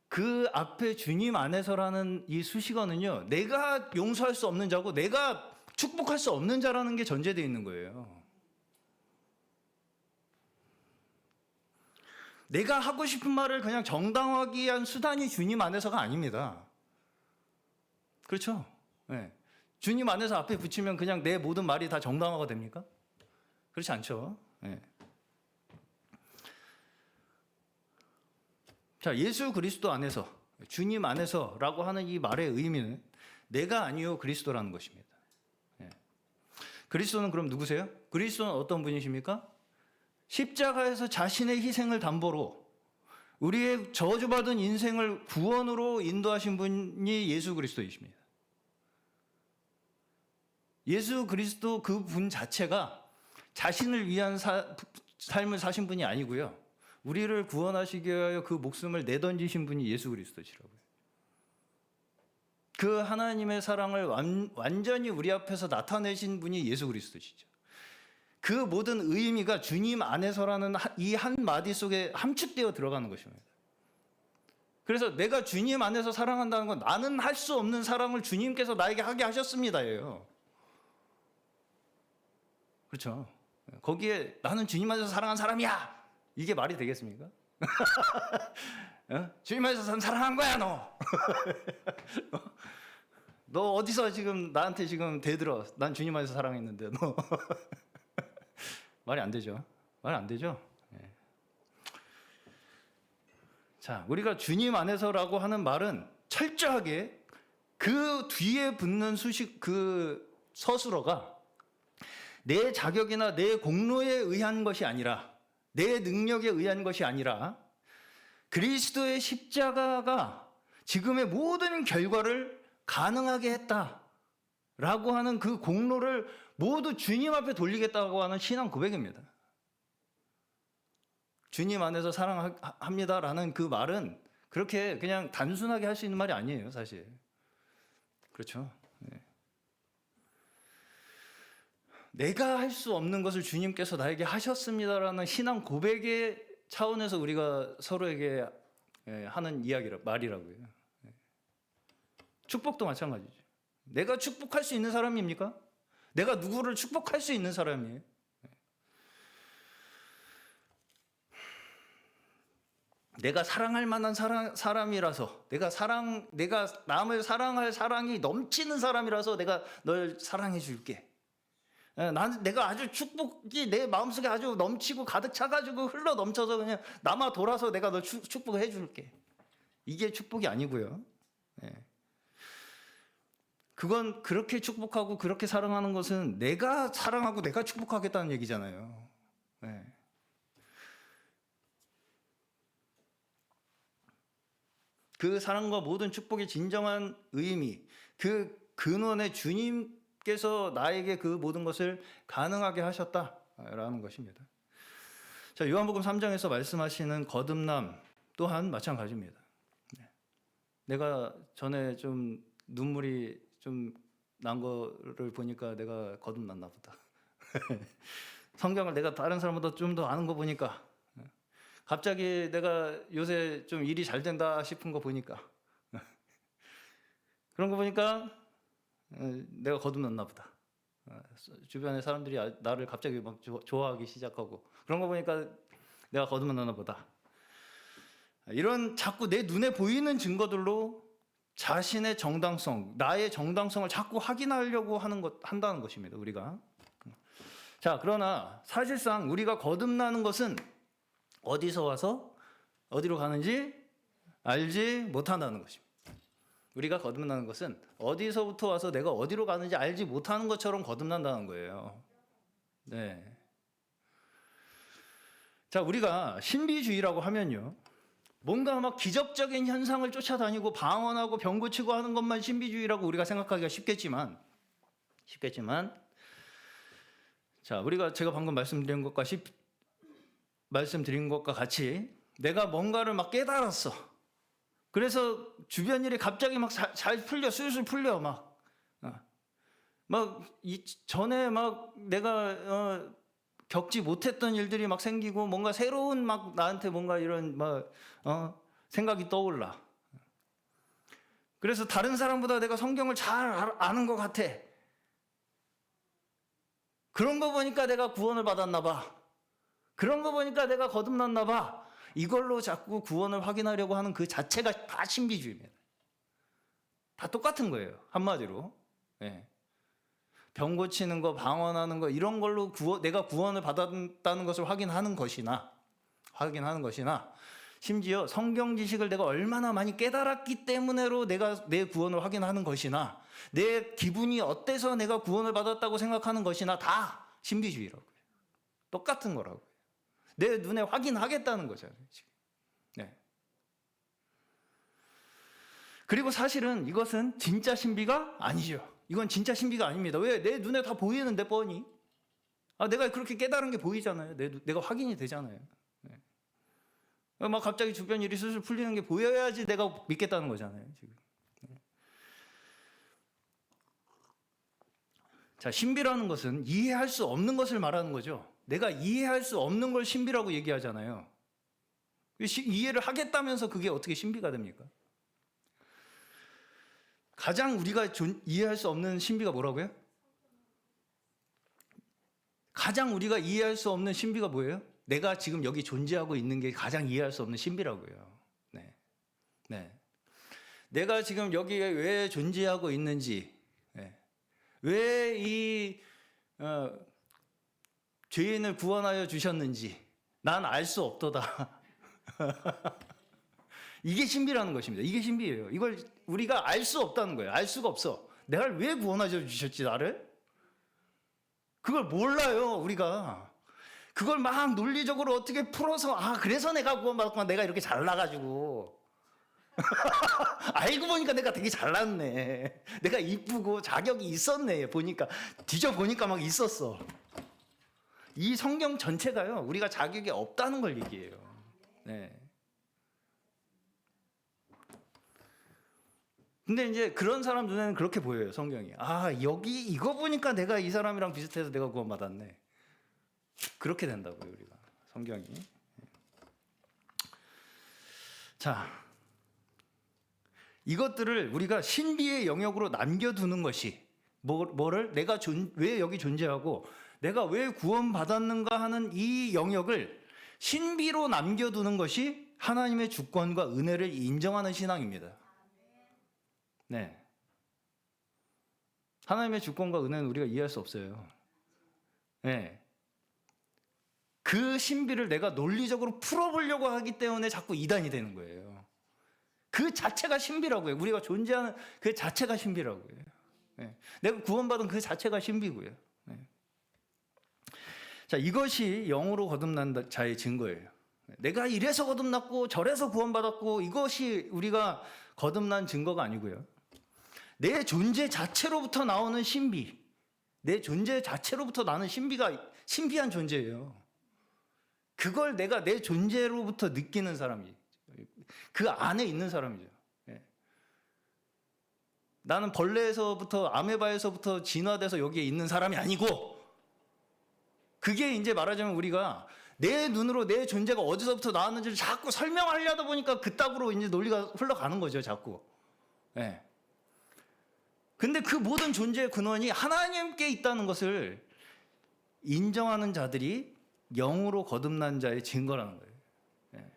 그 앞에 주님 안에서라는 이 수식어는요, 내가 용서할 수 없는 자고 내가 축복할 수 없는 자라는 게 전제되어 있는 거예요. 내가 하고 싶은 말을 그냥 정당화하기 위한 수단이 주님 안에서가 아닙니다. 그렇죠? 네. 주님 안에서 앞에 붙이면 그냥 내 모든 말이 다 정당화가 됩니까? 그렇지 않죠. 네. 자, 예수 그리스도 안에서, 주님 안에서라고 하는 이 말의 의미는 내가 아니요 그리스도라는 것입니다. 예. 그리스도는 그럼 누구세요? 그리스도는 어떤 분이십니까? 십자가에서 자신의 희생을 담보로 우리의 저주받은 인생을 구원으로 인도하신 분이 예수 그리스도이십니다. 예수 그리스도 그 분 자체가 자신을 위한 삶을 사신 분이 아니고요. 우리를 구원하시기 위하여 그 목숨을 내던지신 분이 예수 그리스도시라고요. 그 하나님의 사랑을 완전히 우리 앞에서 나타내신 분이 예수 그리스도시죠. 그 모든 의미가 주님 안에서라는 이 한마디 속에 함축되어 들어가는 것입니다. 그래서 내가 주님 안에서 사랑한다는 건 나는 할 수 없는 사랑을 주님께서 나에게 하게 하셨습니다예요. 그렇죠. 거기에 나는 주님 안에서 사랑한 사람이야. 이게 말이 되겠습니까? 주님 안에서 사랑한 거야 너. 너 어디서 지금 나한테 지금 대들어. 난 주님 안에서 사랑했는데 너. 말이 안 되죠. 말 안 되죠. 네. 자, 우리가 주님 안에서라고 하는 말은 철저하게 그 뒤에 붙는 그 서술어가 내 자격이나 내 공로에 의한 것이 아니라 내 능력에 의한 것이 아니라 그리스도의 십자가가 지금의 모든 결과를 가능하게 했다라고 하는 그 공로를 모두 주님 앞에 돌리겠다고 하는 신앙 고백입니다. 주님 안에서 사랑합니다라는 그 말은 그렇게 그냥 단순하게 할 수 있는 말이 아니에요, 사실. 그렇죠. 네. 내가 할 수 없는 것을 주님께서 나에게 하셨습니다라는 신앙 고백의 차원에서 우리가 서로에게 하는 말이라고요. 축복도 마찬가지죠. 내가 축복할 수 있는 사람입니까? 내가 누구를 축복할 수 있는 사람이에요? 내가 사랑할 만한 사람이라서, 내가 남을 사랑할 사랑이 넘치는 사람이라서 내가 널 사랑해 줄게. 내가 아주 축복이 내 마음속에 아주 넘치고 가득 차가지고 흘러 넘쳐서 그냥 남아 돌아서 내가 너 축복해 줄게. 이게 축복이 아니고요. 그건 그렇게 축복하고 그렇게 사랑하는 것은 내가 사랑하고 내가 축복하겠다는 얘기잖아요. 그 사랑과 모든 축복의 진정한 의미, 그 근원의 주님께서 나에게 그 모든 것을 가능하게 하셨다라는 것입니다. 자, 요한복음 3장에서 말씀하시는 거듭남 또한 마찬가지입니다. 내가 전에 좀 눈물이 좀 난 거를 보니까 내가 거듭났나 보다. 성경을 내가 다른 사람보다 좀 더 아는 거 보니까 갑자기 내가 요새 좀 일이 잘 된다 싶은 거 보니까 그런 거 보니까 내가 거듭났나 보다. 주변의 사람들이 나를 갑자기 막 좋아하기 시작하고 그런 거 보니까 내가 거듭났나 보다. 이런 자꾸 내 눈에 보이는 증거들로 자신의 정당성, 나의 정당성을 자꾸 확인하려고 한다는 것입니다. 우리가. 자, 그러나 사실상 우리가 거듭나는 것은 어디서 와서 어디로 가는지 알지 못한다는 것입니다. 우리가 거듭나는 것은 어디서부터 와서 내가 어디로 가는지 알지 못하는 것처럼 거듭난다는 거예요. 네. 자, 우리가 신비주의라고 하면요, 뭔가 막 기적적인 현상을 쫓아다니고 방언하고 병 고치고 하는 것만 신비주의라고 우리가 생각하기가 쉽겠지만 자, 제가 방금 말씀드린 것과 같이 내가 뭔가를 막 깨달았어. 그래서 주변 일이 갑자기 막 잘 풀려, 술술 풀려 전에 막 내가 겪지 못했던 일들이 막 생기고 뭔가 새로운 막 나한테 뭔가 이런 생각이 떠올라. 그래서 다른 사람보다 내가 성경을 잘 아는 것 같아. 그런 거 보니까 내가 구원을 받았나 봐. 그런 거 보니까 내가 거듭났나 봐. 이걸로 자꾸 구원을 확인하려고 하는 그 자체가 다 신비주의입니다. 다 똑같은 거예요. 한마디로. 병 고치는 거, 방언하는 거 이런 걸로 내가 구원을 받았다는 것을 확인하는 것이나 심지어 성경 지식을 내가 얼마나 많이 깨달았기 때문에로 내가 내 구원을 확인하는 것이나 내 기분이 어때서 내가 구원을 받았다고 생각하는 것이나 다 신비주의라고요. 똑같은 거라고요. 내 눈에 확인하겠다는 거잖아요. 지금. 네. 그리고 사실은 이것은 진짜 신비가 아니죠. 이건 진짜 신비가 아닙니다. 왜? 내 눈에 다 보이는데 뻔히. 내가 그렇게 깨달은 게 보이잖아요. 내가 확인이 되잖아요. 네. 막 갑자기 주변 일이 슬슬 풀리는 게 보여야지 내가 믿겠다는 거잖아요. 지금. 네. 자, 신비라는 것은 이해할 수 없는 것을 말하는 거죠. 내가 이해할 수 없는 걸 신비라고 얘기하잖아요. 이해를 하겠다면서 그게 어떻게 신비가 됩니까? 가장 우리가 이해할 수 없는 신비가 뭐라고요? 가장 우리가 이해할 수 없는 신비가 뭐예요? 내가 지금 여기 존재하고 있는 게 가장 이해할 수 없는 신비라고요. 네. 네. 내가 지금 여기에 왜 존재하고 있는지, 네. 왜 이 죄인을 구원하여 주셨는지 난 알 수 없도다. 이게 신비라는 것입니다. 이게 신비예요. 이걸 우리가 알 수 없다는 거예요. 알 수가 없어. 내가 왜 구원하여 주셨지 나를? 그걸 몰라요, 우리가. 그걸 막 논리적으로 어떻게 풀어서, 그래서 내가 구원받았구나. 내가 이렇게 잘나가지고. 알고 보니까 내가 되게 잘났네. 내가 이쁘고 자격이 있었네. 뒤져보니까 막 있었어. 이 성경 전체가요, 우리가 자격이 없다는 걸 얘기해요. 네. 근데 이제 그런 사람 눈에는 그렇게 보여요, 성경이. 여기 이거 보니까 내가 이 사람이랑 비슷해서 내가 구원받았네. 그렇게 된다고요, 우리가. 성경이. 자, 이것들을 우리가 신비의 영역으로 남겨두는 것이 뭐를 내가 왜 여기 존재하고 내가 왜 구원받았는가 하는 이 영역을 신비로 남겨두는 것이 하나님의 주권과 은혜를 인정하는 신앙입니다. 네. 하나님의 주권과 은혜는 우리가 이해할 수 없어요. 네. 그 신비를 내가 논리적으로 풀어보려고 하기 때문에 자꾸 이단이 되는 거예요. 그 자체가 신비라고요. 우리가 존재하는 그 자체가 신비라고요. 네. 내가 구원받은 그 자체가 신비고요. 네. 자, 이것이 영으로 거듭난 자의 증거예요. 내가 이래서 거듭났고 저래서 구원받았고 이것이 우리가 거듭난 증거가 아니고요. 내 존재 자체로부터 나오는 신비, 내 존재 자체로부터 나는 신비한 존재예요. 그걸 내가 내 존재로부터 느끼는 사람이, 그 안에 있는 사람이죠. 예. 나는 벌레에서부터 아메바에서부터 진화돼서 여기에 있는 사람이 아니고, 그게 이제 말하자면 우리가 내 눈으로 내 존재가 어디서부터 나왔는지를 자꾸 설명하려다 보니까 그따구로 이제 논리가 흘러가는 거죠, 자꾸. 예. 근데 그 모든 존재의 근원이 하나님께 있다는 것을 인정하는 자들이 영으로 거듭난 자의 증거라는 거예요. 예.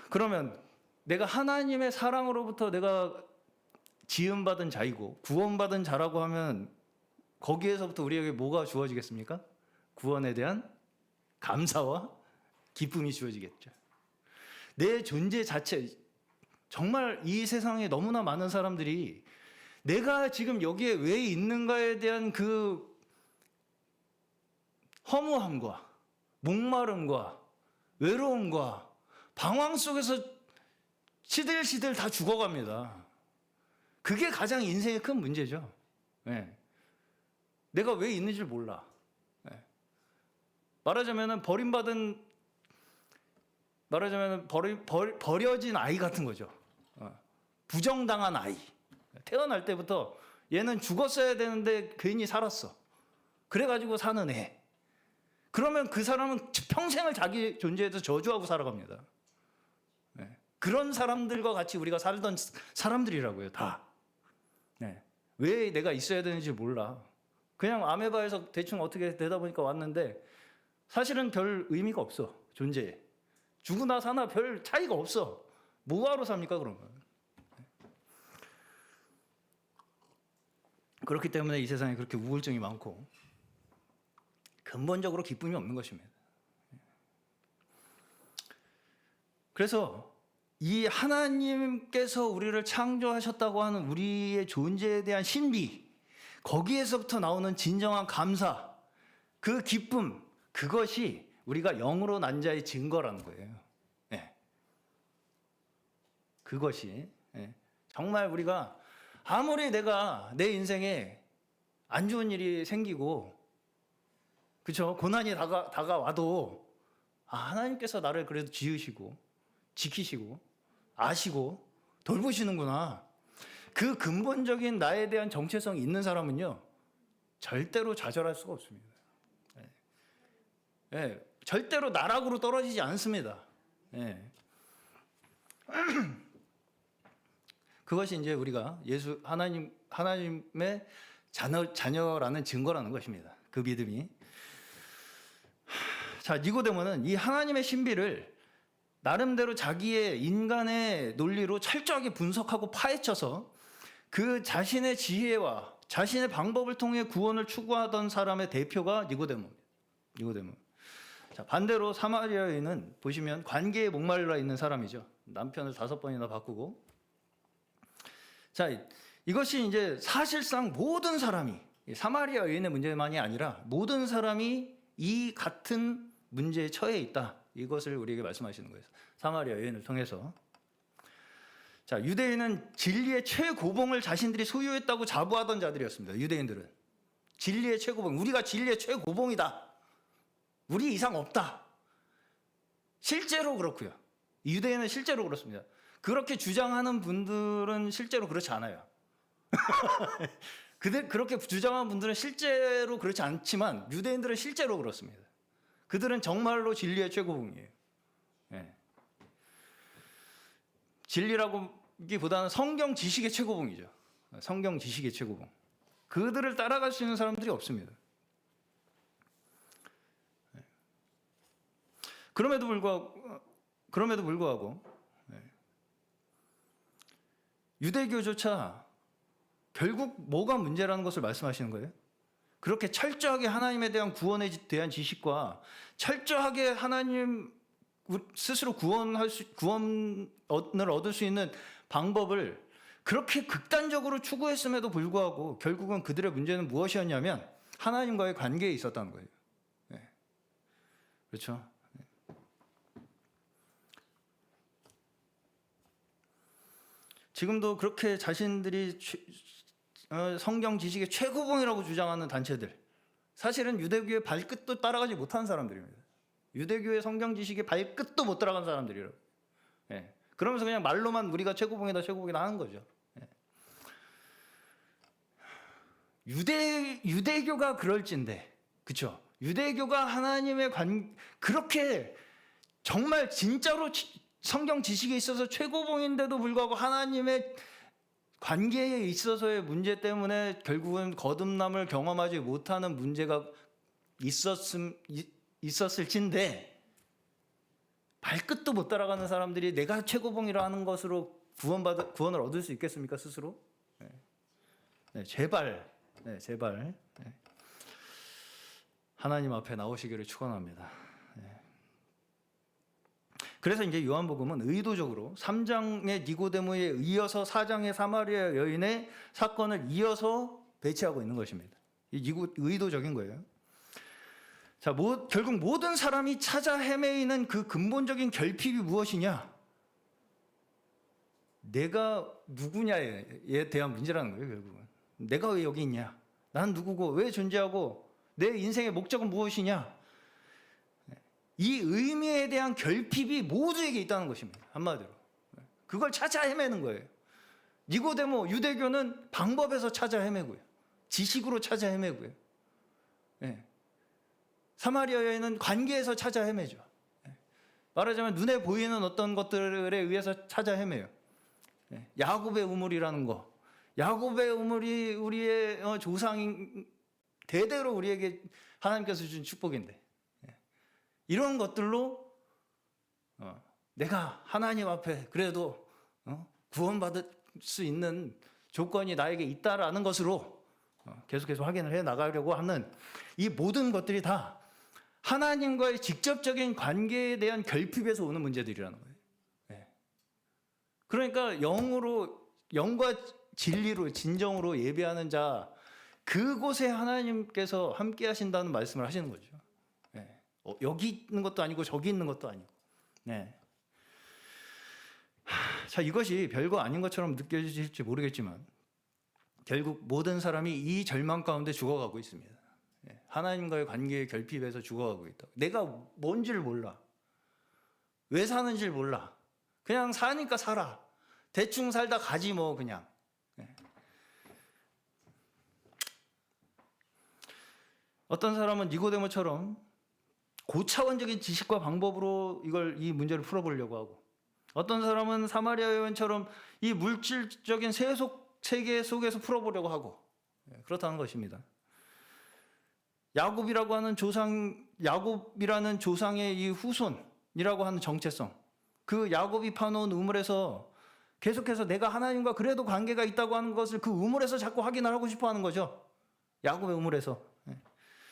그러면 내가 하나님의 사랑으로부터 내가 지음받은 자이고 구원받은 자라고 하면 거기에서부터 우리에게 뭐가 주어지겠습니까? 구원에 대한 감사와 기쁨이 주어지겠죠. 내 존재 자체, 정말 이 세상에 너무나 많은 사람들이 내가 지금 여기에 왜 있는가에 대한 그 허무함과 목마름과 외로움과 방황 속에서 시들시들 다 죽어갑니다. 그게 가장 인생의 큰 문제죠. 네. 내가 왜 있는지를 몰라. 네. 말하자면 버려진 아이 같은 거죠. 부정당한 아이. 태어날 때부터 얘는 죽었어야 되는데 괜히 살았어. 그래가지고 사는 애. 그러면 그 사람은 평생을 자기 존재에서 저주하고 살아갑니다. 네. 그런 사람들과 같이 우리가 살던 사람들이라고요, 다. 네. 왜 내가 있어야 되는지 몰라. 그냥 아메바에서 대충 어떻게 되다 보니까 왔는데 사실은 별 의미가 없어, 존재에. 죽으나 사나 별 차이가 없어. 뭐하러 삽니까, 그러면? 그렇기 때문에 이 세상에 그렇게 우울증이 많고 근본적으로 기쁨이 없는 것입니다. 그래서 이 하나님께서 우리를 창조하셨다고 하는 우리의 존재에 대한 신비, 거기에서부터 나오는 진정한 감사, 그 기쁨, 그것이 우리가 영으로 난 자의 증거라는 거예요. 네. 그것이 정말 우리가 아무리 내가 내 인생에 안 좋은 일이 생기고, 그렇죠? 고난이 다가와도 하나님께서 나를 그래도 지으시고 지키시고 아시고 돌보시는구나. 그 근본적인 나에 대한 정체성이 있는 사람은요, 절대로 좌절할 수가 없습니다. 절대로 나락으로 떨어지지 않습니다. 그것이 이제 우리가 하나님의 자녀라는 증거라는 것입니다. 그 믿음이. 자, 니고데모는 이 하나님의 신비를 나름대로 자기의 인간의 논리로 철저하게 분석하고 파헤쳐서 그 자신의 지혜와 자신의 방법을 통해 구원을 추구하던 사람의 대표가 니고데모입니다. 니고데모. 자, 반대로 사마리아 여인은 보시면 관계에 목말라 있는 사람이죠. 남편을 5번이나 바꾸고. 자, 이것이 이제 사실상 모든 사람이, 사마리아 여인의 문제만이 아니라 모든 사람이 이 같은 문제에 처해 있다. 이것을 우리에게 말씀하시는 거예요. 사마리아 여인을 통해서. 자, 유대인은 진리의 최고봉을 자신들이 소유했다고 자부하던 자들이었습니다. 유대인들은 진리의 최고봉, 우리가 진리의 최고봉이다, 우리 이상 없다. 실제로 그렇고요. 유대인은 실제로 그렇습니다. 그렇게 주장하는 분들은 실제로 그렇지 않아요. 그렇게 주장하는 분들은 실제로 그렇지 않지만 유대인들은 실제로 그렇습니다. 그들은 정말로 진리의 최고봉이에요. 진리라고기보다는 성경 지식의 최고봉이죠. 성경 지식의 최고봉. 그들을 따라갈 수 있는 사람들이 없습니다. 그럼에도 불구하고 유대교조차 결국 뭐가 문제라는 것을 말씀하시는 거예요. 그렇게 철저하게 하나님에 대한 구원에 대한 지식과 철저하게 하나님 스스로 구원을 얻을 수 있는 방법을 그렇게 극단적으로 추구했음에도 불구하고 결국은 그들의 문제는 무엇이었냐면 하나님과의 관계에 있었다는 거예요. 그렇죠? 지금도 그렇게 자신들이 성경 지식의 최고봉이라고 주장하는 단체들, 사실은 유대교의 발끝도 따라가지 못한 사람들입니다. 유대교의 성경 지식의 발끝도 못 따라간 사람들이라고. 그러면서 그냥 말로만 우리가 최고봉이다 하는 거죠. 유대교가 그럴진데, 그렇죠? 유대교가 하나님의 그렇게 정말 진짜로 성경 지식에 있어서 최고봉인데도 불구하고 하나님의 관계에 있어서의 문제 때문에 결국은 거듭남을 경험하지 못하는 문제가 있었을진데, 발끝도 못 따라가는 사람들이 내가 최고봉이라 하는 것으로 구원을 얻을 수 있겠습니까, 스스로? 제발 하나님 앞에 나오시기를 축원합니다. 그래서 이제 요한복음은 의도적으로 3장의 니고데모에 이어서 4장의 사마리아 여인의 사건을 이어서 배치하고 있는 것입니다. 의도적인 거예요. 자, 결국 모든 사람이 찾아 헤매이는 그 근본적인 결핍이 무엇이냐? 내가 누구냐에 대한 문제라는 거예요. 결국은 내가 왜 여기 있냐? 난 누구고 왜 존재하고 내 인생의 목적은 무엇이냐? 이 의미에 대한 결핍이 모두에게 있다는 것입니다. 한마디로 그걸 찾아 헤매는 거예요. 니고데모 유대교는 방법에서 찾아 헤매고요, 지식으로 찾아 헤매고요. 사마리아 여인은 관계에서 찾아 헤매죠. 말하자면 눈에 보이는 어떤 것들에 의해서 찾아 헤매요. 야곱의 우물이라는 거, 야곱의 우물이 우리의 조상인 대대로 우리에게 하나님께서 준 축복인데, 이런 것들로 내가 하나님 앞에 그래도 구원받을 수 있는 조건이 나에게 있다라는 것으로 계속해서 확인을 해 나가려고 하는 이 모든 것들이 다 하나님과의 직접적인 관계에 대한 결핍에서 오는 문제들이라는 거예요. 그러니까 영과 진리로 진정으로 예배하는 자, 그곳에 하나님께서 함께 하신다는 말씀을 하시는 거죠. 네. 여기 있는 것도 아니고 저기 있는 것도 아니고. 네. 자, 이것이 별거 아닌 것처럼 느껴질지 모르겠지만 결국 모든 사람이 이 절망 가운데 죽어가고 있습니다. 네. 하나님과의 관계의 결핍에서 죽어가고 있다. 내가 뭔지를 몰라. 왜 사는지를 몰라. 그냥 사니까 살아. 대충 살다 가지 뭐 그냥. 네. 어떤 사람은 니고데모처럼 고차원적인 지식과 방법으로 이 문제를 풀어보려고 하고, 어떤 사람은 사마리아 여인처럼 이 물질적인 세계 속에서 풀어보려고 하고, 그렇다는 것입니다. 야곱이라는 조상의 이 후손이라고 하는 정체성, 그 야곱이 파놓은 우물에서 계속해서 내가 하나님과 그래도 관계가 있다고 하는 것을 그 우물에서 자꾸 확인을 하고 싶어 하는 거죠. 야곱의 우물에서.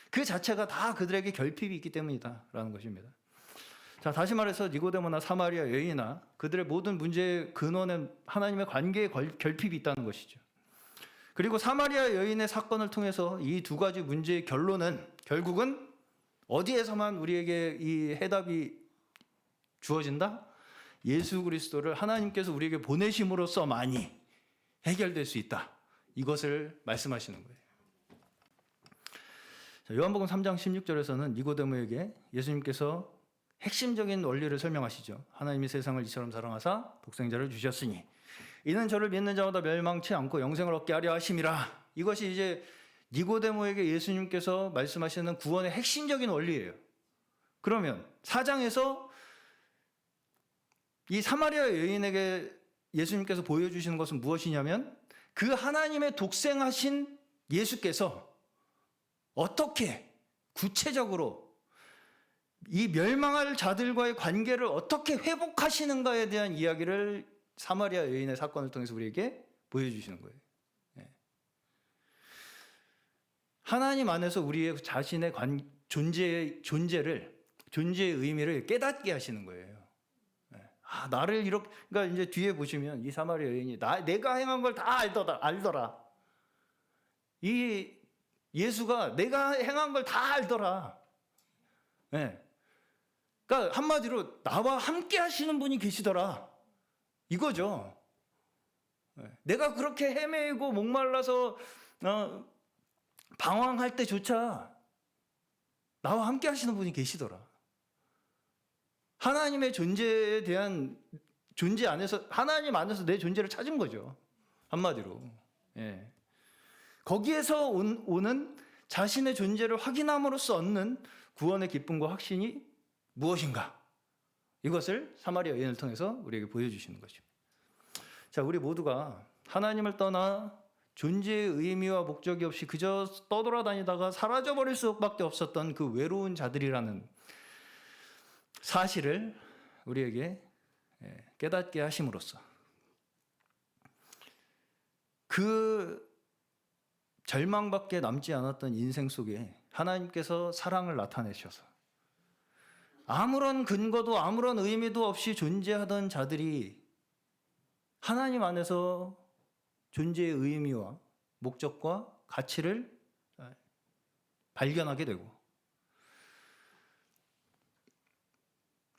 그 자체가 다 그들에게 결핍이 있기 때문이다라는 것입니다. 자, 다시 말해서 니고데모나 사마리아 여인이나 그들의 모든 문제의 근원은 하나님의 관계에 결핍이 있다는 것이죠. 그리고 사마리아 여인의 사건을 통해서 이 두 가지 문제의 결론은 결국은 어디에서만 우리에게 이 해답이 주어진다? 예수 그리스도를 하나님께서 우리에게 보내심으로써만이 해결될 수 있다. 이것을 말씀하시는 거예요. 요한복음 3장 16절에서는 니고데모에게 예수님께서 핵심적인 원리를 설명하시죠. 하나님이 세상을 이처럼 사랑하사 독생자를 주셨으니 이는 저를 믿는 자마다 멸망치 않고 영생을 얻게 하려 하심이라. 이것이 이제 니고데모에게 예수님께서 말씀하시는 구원의 핵심적인 원리예요. 그러면 4장에서 이 사마리아 여인에게 예수님께서 보여주시는 것은 무엇이냐면 그 하나님의 독생하신 예수께서 어떻게 구체적으로 이 멸망할 자들과의 관계를 어떻게 회복하시는가에 대한 이야기를 사마리아 여인의 사건을 통해서 우리에게 보여주시는 거예요. 하나님 안에서 우리의 자신의 존재의 의미를 깨닫게 하시는 거예요. 나를 이렇게, 그러니까 이제 뒤에 보시면 이 사마리아 여인이 내가 행한 걸 다 알더라. 이 예수가 내가 행한 걸 다 알더라. 그러니까 한마디로 나와 함께 하시는 분이 계시더라. 이거죠. 내가 그렇게 헤매고 목말라서 방황할 때조차 나와 함께 하시는 분이 계시더라. 하나님의 존재에 대한 존재 안에서 하나님 안에서 내 존재를 찾은 거죠. 한마디로. 거기에서 오는 자신의 존재를 확인함으로써 얻는 구원의 기쁨과 확신이 무엇인가? 이것을 사마리아 여인을 통해서 우리에게 보여주시는 것입니다. 자, 우리 모두가 하나님을 떠나 존재의 의미와 목적이 없이 그저 떠돌아다니다가 사라져버릴 수밖에 없었던 그 외로운 자들이라는 사실을 우리에게 깨닫게 하심으로써 그 절망밖에 남지 않았던 인생 속에 하나님께서 사랑을 나타내셔서 아무런 근거도 아무런 의미도 없이 존재하던 자들이 하나님 안에서 존재의 의미와 목적과 가치를 발견하게 되고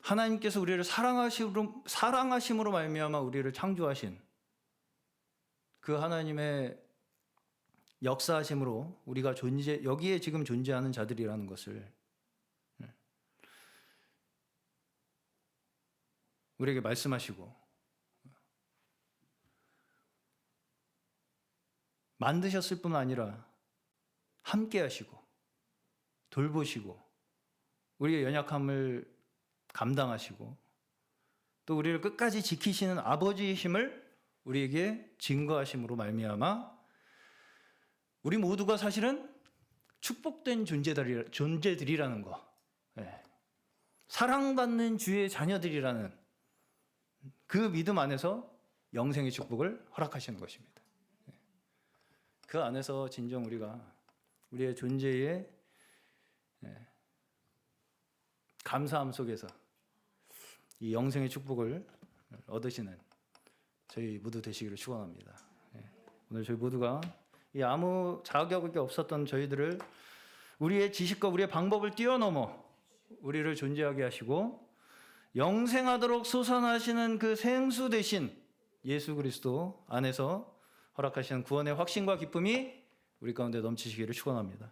하나님께서 우리를 사랑하심으로 말미암아 우리를 창조하신 그 하나님의 역사하심으로 우리가 여기에 지금 존재하는 자들이라는 것을 우리에게 말씀하시고 만드셨을 뿐 아니라 함께 하시고 돌보시고 우리의 연약함을 감당하시고 또 우리를 끝까지 지키시는 아버지이심을 우리에게 증거하심으로 말미암아 우리 모두가 사실은 축복된 존재들이라는 거, 사랑받는 주의 자녀들이라는 그 믿음 안에서 영생의 축복을 허락하시는 것입니다. 그 안에서 진정 우리의 존재의 감사함 속에서 이 영생의 축복을 얻으시는 저희 모두 되시기를 축원합니다. 예. 오늘 저희 모두가 이 아무 자격이 없었던 저희들을 우리의 지식과 우리의 방법을 뛰어넘어 우리를 존재하게 하시고 영생하도록 솟아나시는 그 생수 대신 예수 그리스도 안에서 허락하시는 구원의 확신과 기쁨이 우리 가운데 넘치시기를 축원합니다.